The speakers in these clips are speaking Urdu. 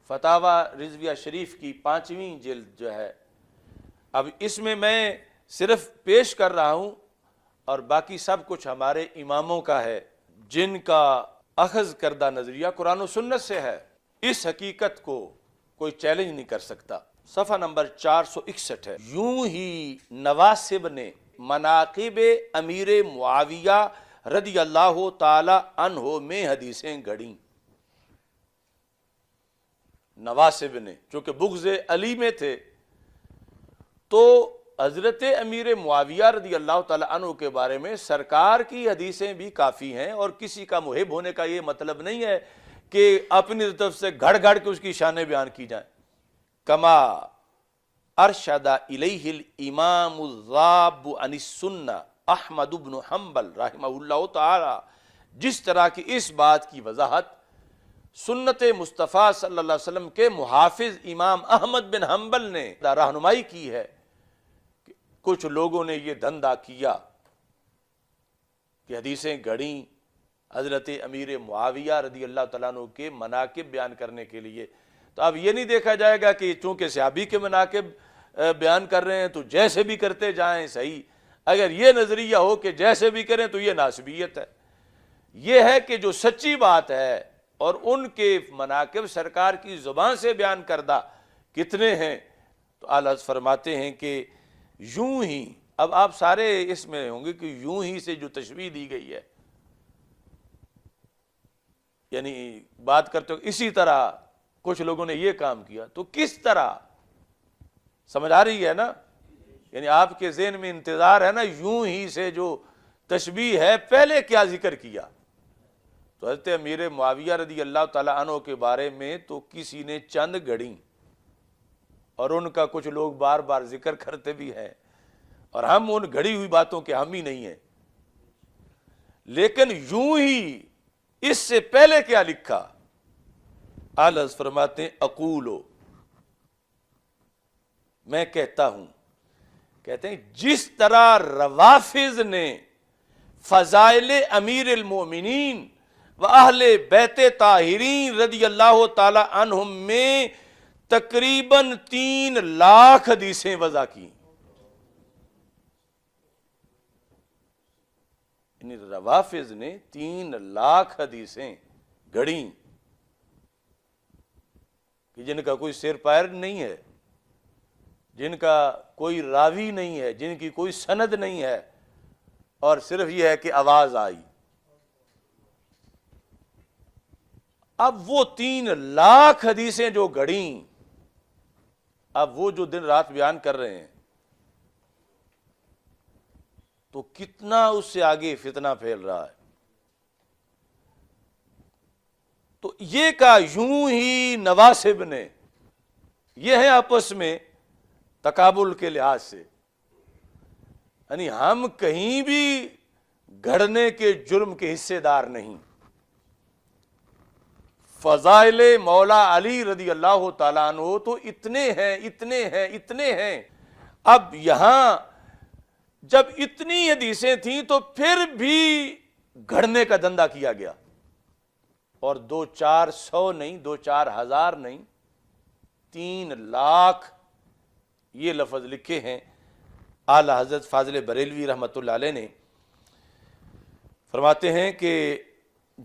فتاوی رضویہ شریف کی 5ویں جلد جو ہے، اب اس میں میں صرف پیش کر رہا ہوں اور باقی سب کچھ ہمارے اماموں کا ہے جن کا اخذ کردہ نظریہ قرآن و سنت سے ہے۔ اس حقیقت کو کوئی چیلنج نہیں کر سکتا۔ صفحہ نمبر 461 ہے، یوں ہی نواسب نے مناقب امیر معاویہ رضی اللہ تعالی عنہ میں حدیثیں گھڑیں۔ نواسب نے چونکہ بغض علی میں تھے تو حضرت امیر معاویہ رضی اللہ تعالی عنہ کے بارے میں سرکار کی حدیثیں بھی کافی ہیں، اور کسی کا محب ہونے کا یہ مطلب نہیں ہے کہ اپنی طرف سے گھڑ گھڑ کے اس کی شانیں بیان کی جائیں۔ کما ارشد الیہ الامام الذاب عن السنہ احمد بن حنبل رحمہ اللہ تعالی، جس طرح کی اس بات کی وضاحت سنت مصطفیٰ صلی اللہ علیہ وسلم کے محافظ امام احمد بن حنبل نے رہنمائی کی ہے کہ کچھ لوگوں نے یہ دھندا کیا کہ حدیثیں گھڑیں حضرت امیر معاویہ رضی اللہ تعالیٰ عنہ کے مناقب بیان کرنے کے لیے۔ تو اب یہ نہیں دیکھا جائے گا کہ چونکہ صحابی کے مناقب بیان کر رہے ہیں تو جیسے بھی کرتے جائیں صحیح۔ اگر یہ نظریہ ہو کہ جیسے بھی کریں تو یہ ناسبیت ہے۔ یہ ہے کہ جو سچی بات ہے اور ان کے مناقب سرکار کی زبان سے بیان کردہ کتنے ہیں، تو اعلیٰ حضرت فرماتے ہیں کہ یوں ہی، اب آپ سارے اس میں ہوں گے کہ یوں ہی سے جو تشبیہ دی گئی ہے، یعنی بات کرتے ہو اسی طرح کچھ لوگوں نے یہ کام کیا، تو کس طرح سمجھ آ رہی ہے نا؟ یعنی آپ کے ذہن میں انتظار ہے نا، یوں ہی سے جو تشبیہ ہے پہلے کیا ذکر کیا؟ تو حضرت امیر معاویہ رضی اللہ تعالیٰ عنہ کے بارے میں تو کسی نے چند گھڑیں، اور ان کا کچھ لوگ بار بار ذکر کرتے بھی ہیں، اور ہم ان گھڑی ہوئی باتوں کے ہم ہی نہیں ہیں۔ لیکن یوں ہی اس سے پہلے کیا لکھا؟ اعلیٰ حضرت فرماتے ہیں اقولو، میں کہتا ہوں، کہتے ہیں جس طرح روافض نے فضائل امیر المومنین و اہل بیت طاہرین رضی اللہ تعالی عنہم میں تقریباً 3 لاکھ حدیثیں وضع کی، یعنی روافض نے 3 لاکھ حدیثیں گھڑیں کہ جن کا کوئی سیر پیر نہیں ہے، جن کا کوئی راوی نہیں ہے، جن کی کوئی سند نہیں ہے، اور صرف یہ ہے کہ آواز آئی۔ اب وہ 3 لاکھ حدیثیں جو گھڑیں، اب وہ جو دن رات بیان کر رہے ہیں، تو کتنا اس سے آگے فتنہ پھیل رہا ہے۔ تو یہ کہا یوں ہی نواسب نے، یہ ہے آپس میں تقابل کے لحاظ سے، یعنی ہم کہیں بھی گھڑنے کے جرم کے حصے دار نہیں۔ فضائل مولا علی رضی اللہ تعالیٰ عنہ تو اتنے ہیں اتنے ہیں اتنے ہیں۔ اب یہاں جب اتنی حدیثیں تھیں تو پھر بھی گھڑنے کا دھندا کیا گیا، اور 2-400 نہیں، 2-4 ہزار نہیں، 3 لاکھ یہ لفظ لکھے ہیں اعلیٰ حضرت فاضل بریلوی رحمۃ اللہ علیہ نے۔ فرماتے ہیں کہ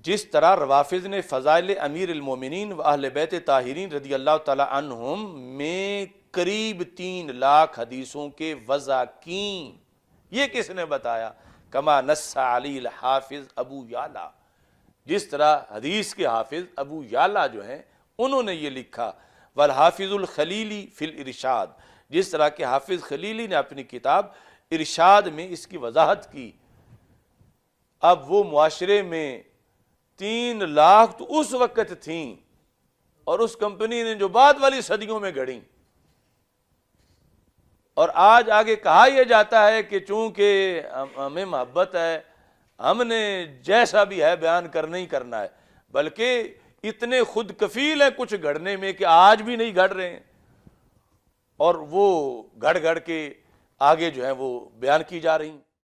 جس طرح روافض نے فضائل امیر المومنین و اہل بیت طاہرین رضی اللہ تعالی عنہم میں قریب 3 لاکھ حدیثوں کے وضع کیں، یہ کس نے بتایا؟ کما نص علی الحافظ ابو یعلا، جس طرح حدیث کے حافظ ابو یعلا جو ہیں انہوں نے یہ لکھا، والحافظ الخلیلی فی الارشاد، جس طرح کہ حافظ خلیلی نے اپنی کتاب ارشاد میں اس کی وضاحت کی۔ اب وہ معاشرے میں 3 لاکھ تو اس وقت تھیں، اور اس کمپنی نے جو بعد والی صدیوں میں گھڑیں، اور آج آگے کہا یہ جاتا ہے کہ چونکہ ہمیں محبت ہے، ہم نے جیسا بھی ہے بیان کرنا ہی کرنا ہے، بلکہ اتنے خود کفیل ہیں کچھ گھڑنے میں کہ آج بھی نہیں گھڑ رہے ہیں، اور وہ گھڑ گھڑ کے آگے جو ہے وہ بیان کی جا رہی ہیں۔